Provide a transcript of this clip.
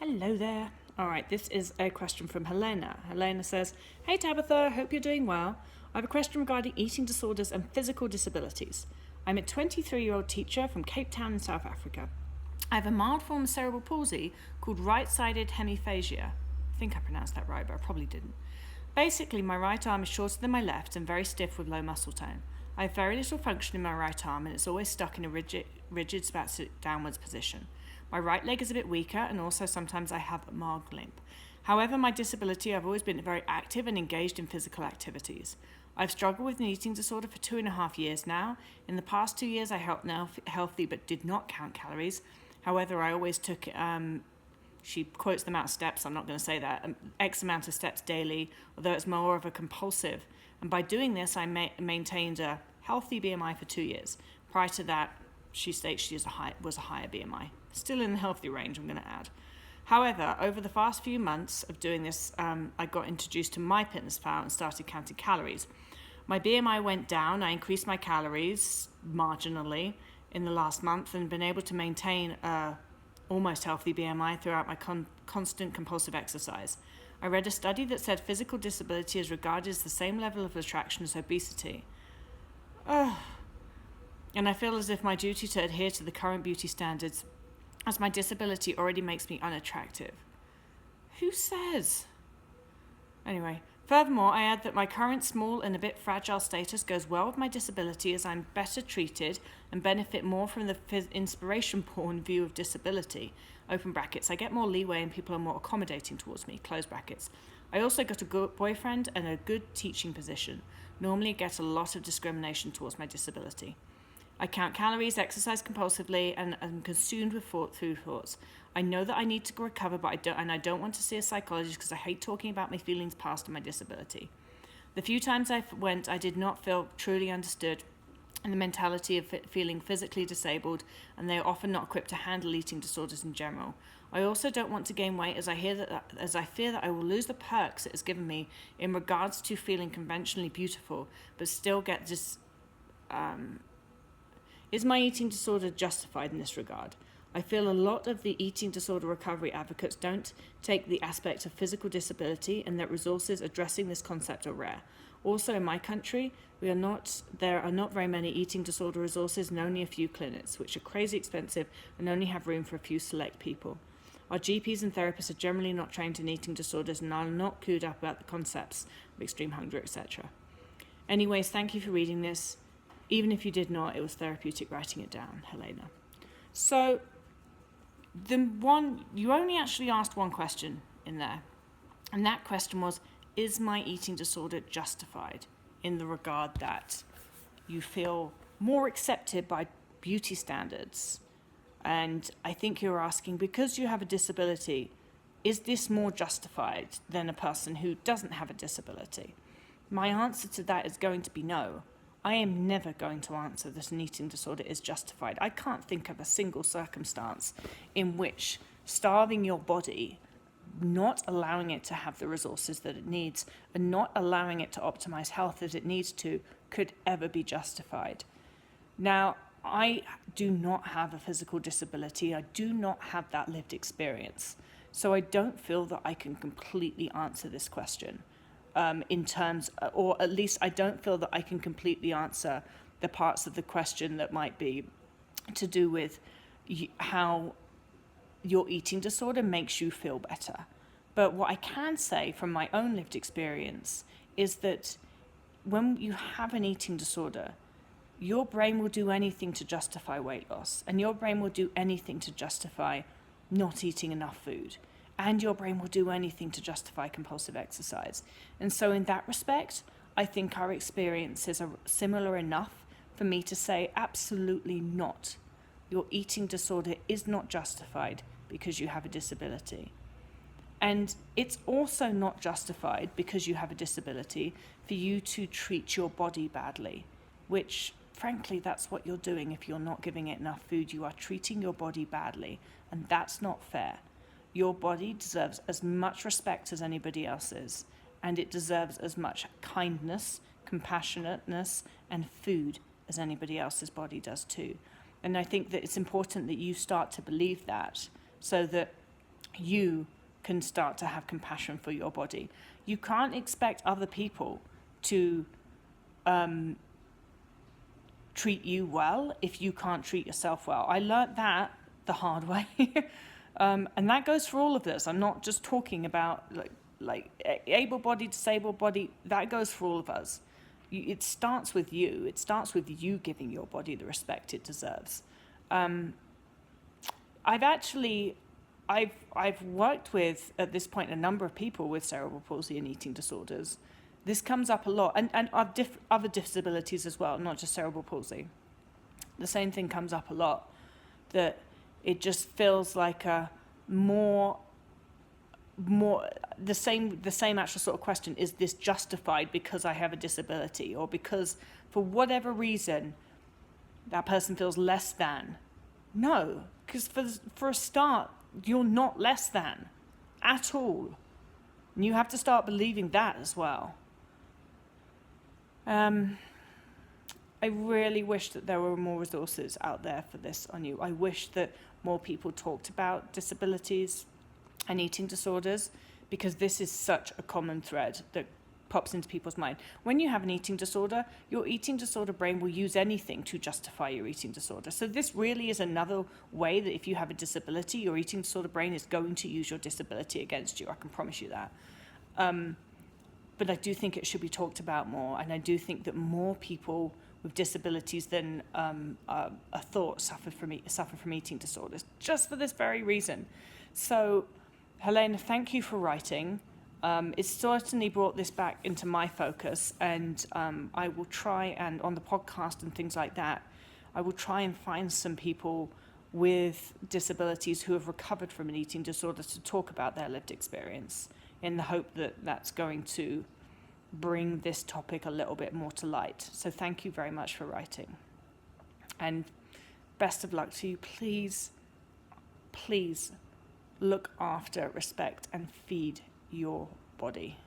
Hello there. All right, this is a question from Helena. Helena says, "Hey Tabitha, hope you're doing well. I have a question regarding eating disorders and physical disabilities. I'm a 23-year-old teacher from Cape Town in South Africa. I have a mild form of cerebral palsy called right-sided hemiphagia. I think I pronounced that right, but I probably didn't. Basically, my right arm is shorter than my left and very stiff with low muscle tone. I have very little function in my right arm and it's always stuck in a rigid downwards position. My right leg is a bit weaker and also sometimes I have a mild limp. However, my disability, I've always been very active and engaged in physical activities. I've struggled with an eating disorder for 2.5 years now. In the past 2 years, I helped now healthy but did not count calories. However, I always took, she quotes the amount of steps, I'm not going to say that, X amount of steps daily, although it's more of a compulsive. And by doing this, I maintained a healthy BMI for 2 years. Prior to that, she states she was a higher BMI. Still in the healthy range, I'm going to add. However, over the past few months of doing this, I got introduced to MyFitnessPal and started counting calories. My BMI went down. I increased my calories marginally in the last month and been able to maintain a almost healthy BMI throughout my constant compulsive exercise. I read a study that said physical disability is regarded as the same level of attraction as obesity. And I feel as if my duty to adhere to the current beauty standards, as my disability already makes me unattractive. Who says? Anyway, furthermore, I add that my current small and a bit fragile status goes well with my disability as I'm better treated and benefit more from the inspiration porn view of disability. Open brackets. I get more leeway and people are more accommodating towards me. Close brackets. I also got a good boyfriend and a good teaching position. Normally get a lot of discrimination towards my disability. I count calories, exercise compulsively, and am consumed with food thoughts. I know that I need to recover, but I don't want to see a psychologist because I hate talking about my feelings past my disability. The few times I went, I did not feel truly understood in the mentality of feeling physically disabled, and they are often not equipped to handle eating disorders in general. I also don't want to gain weight as I fear that I will lose the perks it has given me in regards to feeling conventionally beautiful, but still get this. Is my eating disorder justified in this regard? I feel a lot of the eating disorder recovery advocates don't take the aspect of physical disability and that resources addressing this concept are rare. Also, in my country, there are not very many eating disorder resources and only a few clinics, which are crazy expensive and only have room for a few select people. Our GPs and therapists are generally not trained in eating disorders and are not clued up about the concepts of extreme hunger, etc. Anyways, thank you for reading this. Even if you did not, it was therapeutic writing it down, Helena. So, you only actually asked one question in there. And that question was, is my eating disorder justified in the regard that you feel more accepted by beauty standards? And I think you're asking, because you have a disability, is this more justified than a person who doesn't have a disability? My answer to that is going to be no. I am never going to answer that an eating disorder is justified. I can't think of a single circumstance in which starving your body, not allowing it to have the resources that it needs, and not allowing it to optimize health as it needs to, could ever be justified. Now, I do not have a physical disability. I do not have that lived experience. So I don't feel that I can completely answer this question. In terms, or at least I don't feel that I can completely answer the parts of the question that might be to do with how your eating disorder makes you feel better. But what I can say from my own lived experience is that when you have an eating disorder, your brain will do anything to justify weight loss, and your brain will do anything to justify not eating enough food. And your brain will do anything to justify compulsive exercise. And so in that respect, I think our experiences are similar enough for me to say absolutely not. Your eating disorder is not justified because you have a disability. And it's also not justified because you have a disability for you to treat your body badly, which frankly, that's what you're doing if you're not giving it enough food. You are treating your body badly, and that's not fair. Your body deserves as much respect as anybody else's, and it deserves as much kindness, compassionateness, and food as anybody else's body does too. And I think that it's important that you start to believe that, so that you can start to have compassion for your body. You can't expect other people to treat you well if you can't treat yourself well. I learnt that the hard way. And that goes for all of this. I'm not just talking about like able-bodied, disabled-bodied. That goes for all of us. It starts with you. It starts with you giving your body the respect it deserves. I've worked with, at this point, a number of people with cerebral palsy and eating disorders. This comes up a lot, and other disabilities as well, not just cerebral palsy. The same thing comes up a lot, that it just feels like a more the same actual sort of question: is this justified because I have a disability, or because for whatever reason that person feels less than? No, because for a start, you're not less than at all. And you have to start believing that as well. I really wish that there were more resources out there for this on you. I wish that more people talked about disabilities and eating disorders, because this is such a common thread that pops into people's mind. When you have an eating disorder, your eating disorder brain will use anything to justify your eating disorder. So this really is another way that if you have a disability, your eating disorder brain is going to use your disability against you. I can promise you that. But I do think it should be talked about more, and I do think that more people with disabilities than are thought suffer from eating disorders, just for this very reason. So, Helena, thank you for writing. It's certainly brought this back into my focus, and I will try, and on the podcast and things like that, I will try and find some people with disabilities who have recovered from an eating disorder to talk about their lived experience, in the hope that that's going to bring this topic a little bit more to light. So thank you very much for writing. And best of luck to you. Please, please look after, respect, and feed your body.